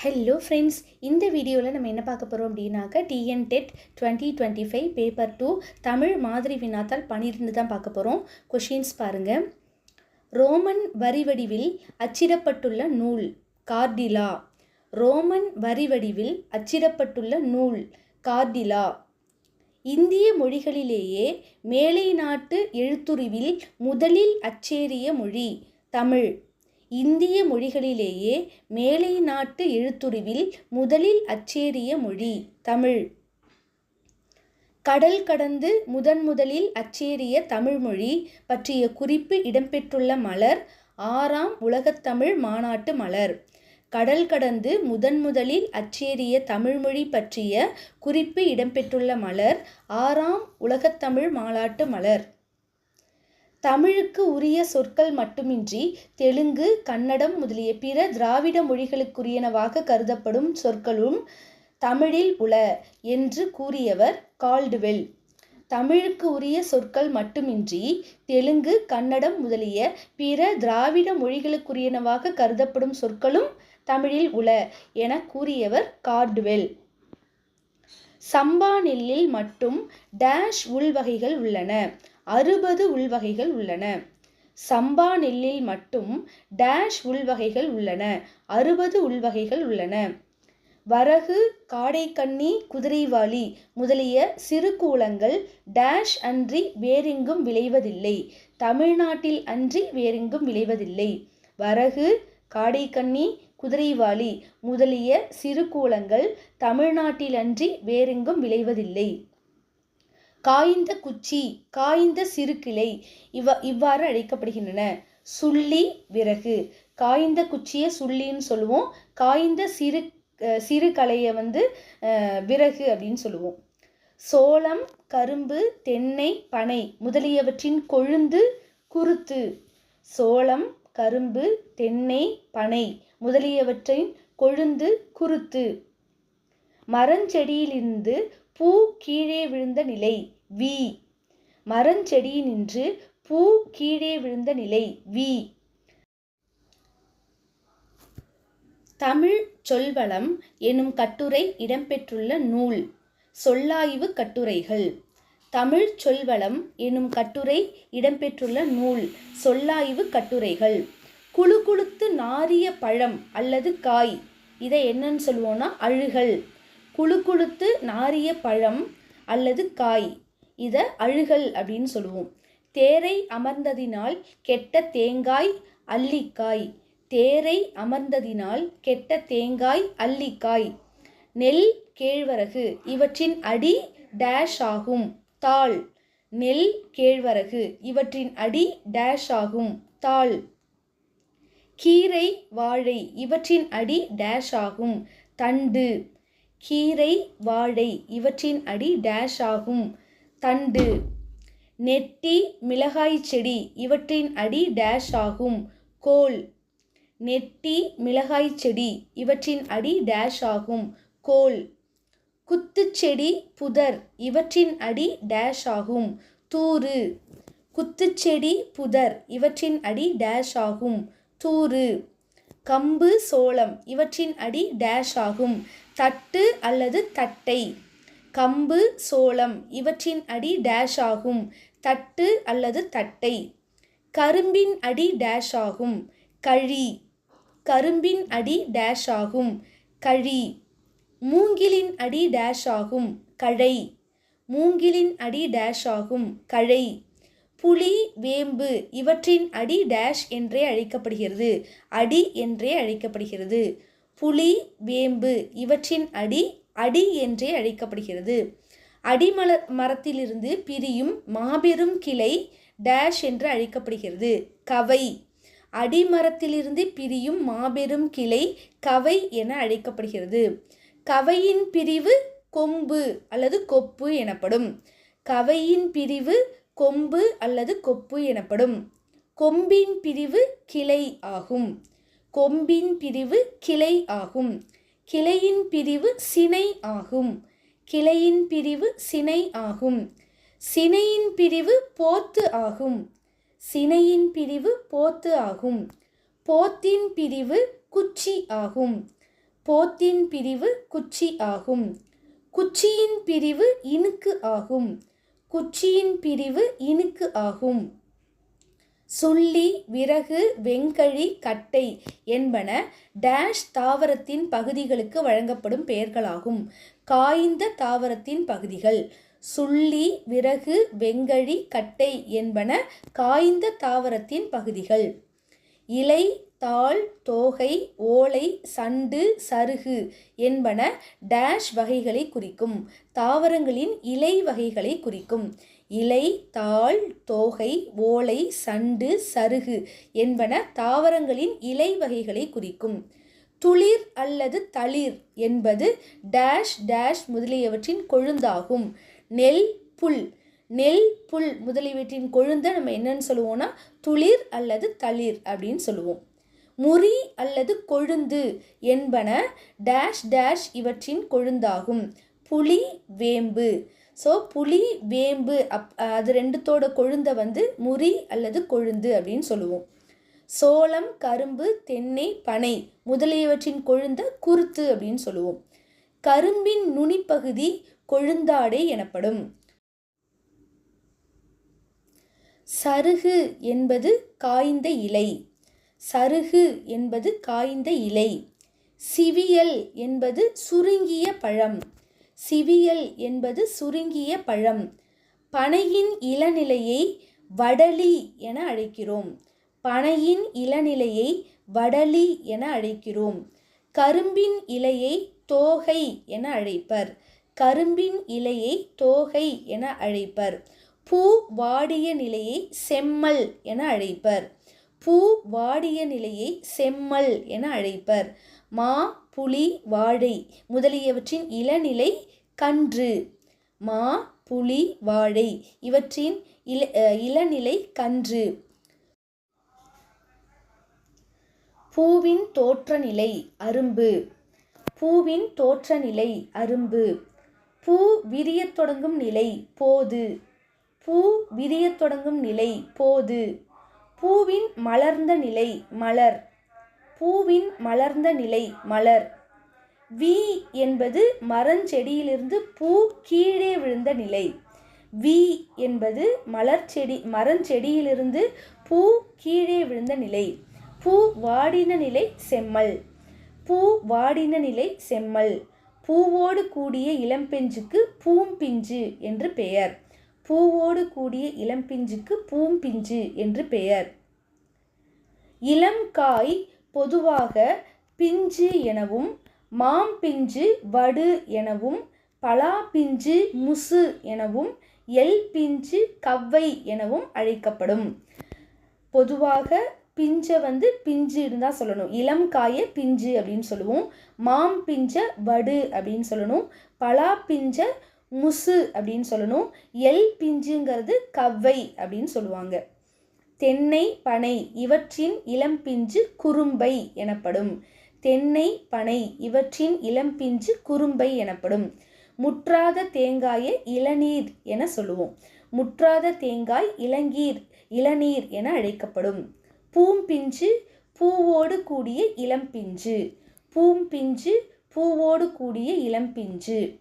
Hello friends, இந்த வீடியோவில் நம்ம என்ன பார்க்க போகிறோம் அப்படின்னாக்கா டிஎன் டெட் 2025 பேப்பர் 2 தமிழ் மாதிரி வினாத்தாள் 12 தான் பார்க்க போகிறோம். கொஷின்ஸ் பாருங்கள். ரோமன் வரி வடிவில் அச்சிடப்பட்டுள்ள நூல் கார்டிலா. ரோமன் வரி வடிவில் அச்சிடப்பட்டுள்ள நூல் கார்டிலா. இந்திய மொழிகளிலேயே மேலை நாட்டு எழுத்துருவில் முதலில் அச்சேறிய மொழி தமிழ். இந்திய மொழிகளிலேயே மேலை நாட்டு எழுத்துருவில் முதலில் அச்சேறிய மொழி தமிழ். கடல் கடந்து முதலில் அச்சேறிய தமிழ்மொழி பற்றிய குறிப்பு இடம்பெற்றுள்ள மலர் 6ஆம் உலகத்தமிழ் மாநாட்டு மலர். கடல் கடந்து முதலில் அச்சேறிய தமிழ்மொழி பற்றிய குறிப்பு இடம்பெற்றுள்ள மலர் 6ஆம் உலகத்தமிழ் மாநாட்டு மலர். தமிழுக்கு உரிய சொற்கள் மட்டுமின்றி தெலுங்கு, கன்னடம் முதலிய பிற திராவிட மொழிகளுக்குரியனவாக கருதப்படும் சொற்களும் தமிழில் உள என்று கூறியவர் கால்டுவெல். தமிழுக்கு உரிய சொற்கள் மட்டுமின்றி தெலுங்கு, கன்னடம் முதலிய பிற திராவிட மொழிகளுக்குரியனவாக கருதப்படும் சொற்களும் தமிழில் உள என கூறியவர் கால்டுவெல். சம்பா நெல்லில் மட்டும் டேஷ் உள்வகைகள் உள்ளன. 60 உள்வகைகள் உள்ளன. சம்பா நெல்லில் மட்டும் டேஷ் உள்வகைகள் உள்ளன. 60 உள்வகைகள் உள்ளன. வரகு, காடைக்கன்னி, குதிரைவாலி முதலிய சிறு கூலங்கள் டேஷ் அன்றி வேறெங்கும் விளைவதில்லை. தமிழ்நாட்டில் அன்றி வேறெங்கும் விளைவதில்லை. வரகு, காடைக்கன்னி, குதிரைவாலி முதலிய சிறு கூலங்கள் தமிழ்நாட்டில் அன்றி வேறெங்கும் விளைவதில்லை. காய்ந்த குச்சி, காய்ந்த சிறு கிளை இவ்வாறு அழைக்கப்படுகின்றன. சுள்ளி, விறகு. காய்ந்த குச்சியை சுள்ளின்னு சொல்லுவோம். காய்ந்த சிறு களையை விறகு அப்படின்னு சொல்லுவோம். சோளம், கரும்பு, தென்னை, பனை முதலியவற்றின் கொழுந்து குருத்து. சோளம், கரும்பு, தென்னை, பனை முதலியவற்றின் கொழுந்து குருத்து. மரஞ்செடியிலிருந்து பூ கீழே விழுந்த நிலை வி. மரஞ்செடியினின்று பூ கீழே விழுந்த நிலை வி. தமிழ் சொல்வளம் எனும் கட்டுரை இடம்பெற்றுள்ள நூல் சொல்லாய்வு கட்டுரைகள். தமிழ் சொல்வளம் எனும் கட்டுரை இடம்பெற்றுள்ள நூல் சொல்லாய்வு கட்டுரைகள். குழு குளுத்து நாறிய பழம் அல்லது காய் இதை என்னன்னு சொல்லுவோம்னா அழுகல். குழு குளுத்து நாறிய பழம் அல்லது காய் இதை அழுகல் அப்படின்னு சொல்லுவோம். தேரை அமர்ந்ததினால் கெட்ட தேங்காய் அல்லிக்காய். தேரை அமர்ந்ததினால் கெட்ட தேங்காய் அல்லிக்காய். நெல், கேழ்வரகு இவற்றின் அடி டேஷ் ஆகும் தாள். நெல், கேழ்வரகு இவற்றின் அடி டேஷ் ஆகும் தாள். கீரை, வாழை இவற்றின் அடி டேஷ் ஆகும் தண்டு. கீரை, வாழை இவற்றின் அடி டேஷ் ஆகும் தண்டு. நெட்டி, மிளகாய் செடி இவற்றின் அடி டேஷ் ஆகும் கோல். நெட்டி, மிளகாய் செடி இவற்றின் அடி டேஷ் ஆகும் கோல். குத்துச்செடி, புதர் இவற்றின் அடி டேஷ் ஆகும் தூறு. குத்துச்செடி, புதர் இவற்றின் அடி டேஷ் ஆகும் தூறு. கம்பு, சோளம் இவற்றின் அடி டேஷ் ஆகும் தட்டு அல்லது தட்டை. கம்பு, சோளம் இவற்றின் அடி டேஷ் ஆகும் தட்டு அல்லது தட்டை. கரும்பின் அடி டேஷ் ஆகும் கழி. கரும்பின் அடி டேஷ் ஆகும் கழி. மூங்கிலின் அடி டேஷ் ஆகும் கழை. மூங்கிலின் அடி டேஷ் ஆகும் கழை. புலி, வேம்பு இவற்றின் அடி டேஷ் என்றே அழைக்கப்படுகிறது அடி என்றே அழைக்கப்படுகிறது. புலி, வேம்பு இவற்றின் அடி அடி என்றே அழைக்கப்படுகிறது. மரத்திலிருந்து பிரியும் மாபெரும் கிளை டேஷ் என்று அழைக்கப்படுகிறது கவை. அடிமரத்திலிருந்து பிரியும் மாபெரும் கிளை கவை என அழைக்கப்படுகிறது. கவையின் பிரிவு கொம்பு அல்லது கொப்பு எனப்படும். கவையின் பிரிவு கொம்பு அல்லது கொப்பு எனப்படும். கொம்பின் பிரிவு கிளை ஆகும். கொம்பின் பிரிவு கிளை ஆகும். கிளையின் பிரிவு சினை ஆகும். கிளையின் பிரிவு சினை ஆகும். சினையின் பிரிவு போத்து ஆகும். சினையின் பிரிவு போத்து ஆகும். போத்தின் பிரிவு குச்சி ஆகும். போத்தின் பிரிவு குச்சி ஆகும். குச்சியின் பிரிவு இணுக்கு ஆகும். குச்சியின் பிரிவு இணுக்கு ஆகும். சுள்ளி, விறகு, வெங்கழி, கட்டை என்பன டேஷ் தாவரத்தின் பகுதிகளுக்கு வழங்கப்படும் பெயர்களாகும். காய்ந்த தாவரத்தின் பகுதிகள். சுள்ளி, விறகு, வெங்கழி, கட்டை என்பன காய்ந்த தாவரத்தின் பகுதிகள். இலை, தாள், தோகை, ஓலை, சண்டு, சருகு என்பன டேஷ் வகைகளை குறிக்கும். தாவரங்களின் இலை வகைகளை குறிக்கும். இலை, தாள், தோகை, ஓலை, சண்டு, சருகு என்பன தாவரங்களின் இலை வகைகளை குறிக்கும். துளிர் அல்லது தளிர் என்பது டேஷ் டேஷ் முதலியவற்றின் கொழுந்தாகும். நெல், புல். நெல், புல் முதலியவற்றின் கொழுந்தை நம்ம என்னன்னு சொல்லுவோம்னா துளிர் அல்லது தளிர் அப்படின்னு சொல்லுவோம். முறி அல்லது கொழுந்து என்பன டேஷ் டேஷ் இவற்றின் கொழுந்தாகும். புளி, வேம்பு. ஸோ புளி, வேம்பு அது ரெண்டுத்தோட கொழுந்தை முறி அல்லது கொழுந்து அப்படின்னு சொல்லுவோம். சோளம், கரும்பு, தென்னை, பனை முதலியவற்றின் கொழுந்தை குருத்து அப்படின்னு சொல்லுவோம். கரும்பின் நுனிப்பகுதி கொழுந்தாடை எனப்படும். சருகு என்பது காய்ந்த இலை. சருகு என்பது காய்ந்த இலை. சிவியல் என்பது சுருங்கிய பழம். சிவியல் என்பது சுருங்கிய பழம். பனையின் இளநிலையை வடலி என அழைக்கிறோம். பனையின் இளநிலையை வடலி என அழைக்கிறோம். கரும்பின் இலையை தோகை என அழைப்பர். கரும்பின் இலையை தோகை என அழைப்பர். பூ வாடிய நிலையை செம்மல் என அழைப்பர். பூ வாடிய நிலையை செம்மல் என அழைப்பர். மா, புளி, வாழை முதலியவற்றின் இளநிலை கன்று. மா, புளி, வாழை இவற்றின் இளநிலை கன்று. பூவின் தோற்ற நிலை அரும்பு. பூவின் தோற்ற நிலை அரும்பு. பூ விரியத் தொடங்கும் நிலை போது. பூ விரியத் தொடங்கும் நிலை போது. பூவின் மலர்ந்த நிலை மலர். பூவின் மலர்ந்த நிலை மலர். வி என்பது மரஞ்செடியிலிருந்து பூ கீழே விழுந்த நிலை. வி என்பது மரஞ்செடியிலிருந்து பூ கீழே விழுந்த நிலை. பூ வாடின நிலை செம்மல். பூ வாடின நிலை செம்மல். பூவோடு கூடிய இளம்பிஞ்சுக்கு பூம்பிஞ்சு என்று பெயர். பூவோடு கூடிய இளம்பிஞ்சுக்கு பூம்பிஞ்சு என்று பெயர். இளம்காய் பொதுவாக பிஞ்சு எனவும் மாம்பிஞ்சு வடு எனவும் பலாப்பிஞ்சு முசு எனவும் எல் பிஞ்சு கவ்வை எனவும் அழைக்கப்படும். பொதுவாக பிஞ்சை பிஞ்சு இருந்தால் சொல்லணும். இளம் காயை பிஞ்சு அப்படின்னு சொல்லுவோம். மாம்பிஞ்ச வடு அப்படின்னு சொல்லணும். பலாப்பிஞ்ச முசு அப்படின்னு சொல்லணும். எல் பிஞ்சுங்கிறது கவ்வை அப்படின்னு சொல்லுவாங்க. தென்னை, பனை இவற்றின் இளம்பிஞ்சு குறும்பை எனப்படும். தென்னை, பனை இவற்றின் இளம்பிஞ்சு குறும்பை எனப்படும். முற்றாத தேங்காயை இளநீர் என சொல்லுவோம். முற்றாத தேங்காய் இளநீர் என அழைக்கப்படும். பூம்பிஞ்சு பூவோடு கூடிய இளம்பிஞ்சு. பூம்பிஞ்சு பூவோடு கூடிய இளம்பிஞ்சு.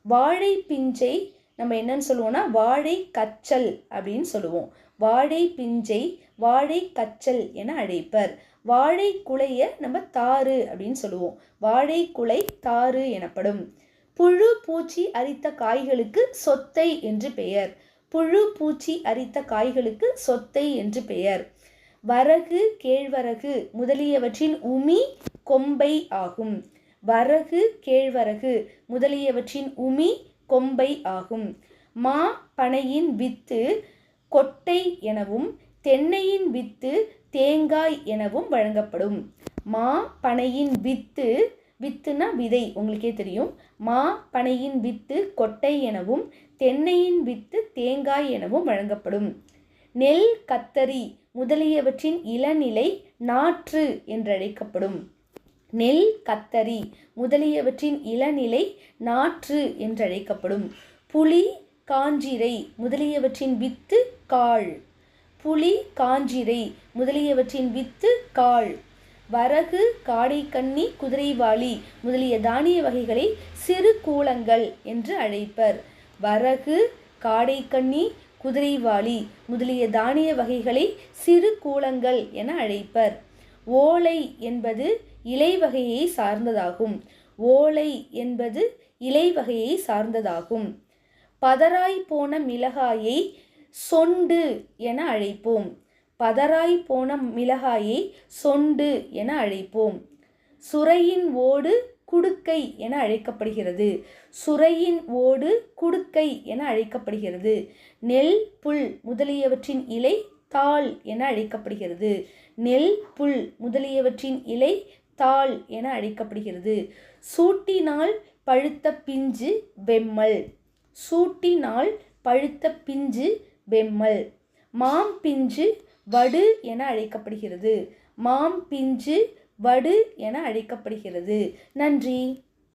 வாழை பிஞ்சை நம்ம என்னன்னு சொல்லுவோம்னா வாழை கச்சல் அப்படின்னு சொல்லுவோம். வாழை பிஞ்சை வாழை கச்சல் என அழைப்பர். வாழை குலையை நம்ம தாறு அப்படின்னு சொல்லுவோம். வாழை குலை தாறு எனப்படும். புழு பூச்சி அரித்த காய்களுக்கு சொத்தை என்று பெயர். புழு பூச்சி அரித்த காய்களுக்கு சொத்தை என்று பெயர். வரகு, கேழ்வரகு முதலியவற்றின் உமி கொம்பை ஆகும். வரகு, கேழ்வரகு முதலியவற்றின் உமி கொம்பை ஆகும். மா, பனையின் வித்து கொட்டை எனவும் தென்னையின் வித்து தேங்காய் எனவும் வழங்கப்படும். மா, பனையின் வித்துனா விதை, உங்களுக்கே தெரியும். மா, பனையின் வித்து கொட்டை எனவும் தென்னையின் வித்து தேங்காய் எனவும் வழங்கப்படும். நெல், கத்தரி முதலியவற்றின் இளநிலை நாற்று என்றழைக்கப்படும். நெல், கத்தரி முதலியவற்றின் இளநிலை நாற்று என்றழைக்கப்படும். புளி, காஞ்சிரை முதலியவற்றின் வித்து காள். புளி, காஞ்சிரை முதலியவற்றின் வித்து காள். வரகு, காடைக்கன்னி, குதிரைவாலி முதலிய தானிய வகைகளை சிறு கூளங்கள் என்று அழைப்பர். வரகு, காடைக்கன்னி, குதிரைவாலி முதலிய தானிய வகைகளை சிறு கூளங்கள் என அழைப்பர். ஓலை என்பது இலை வகையை சார்ந்ததாகும். ஓலை என்பது இலை வகையை சார்ந்ததாகும். பதராய் போன மிளகாயை சொண்டு என அழைப்போம். பதராய் போன மிளகாயை சொண்டு என அழைப்போம். சுரையின் ஓடு குடுக்கை என அழைக்கப்படுகிறது. சுரையின் ஓடு குடுக்கை என அழைக்கப்படுகிறது. நெல், புல் முதலியவற்றின் இலை தாள் என அழைக்கப்படுகிறது. நெல், புல் முதலியவற்றின் இலை தாள் என அழைக்கப்படுகிறது. சூட்டினால் பழுத்த பிஞ்சு வெம்மல். சூட்டினால் பழுத்த பிஞ்சு வெம்மல். மாம் பிஞ்சு வடு என அழைக்கப்படுகிறது. மாம் பிஞ்சு வடு என அழைக்கப்படுகிறது. நன்றி.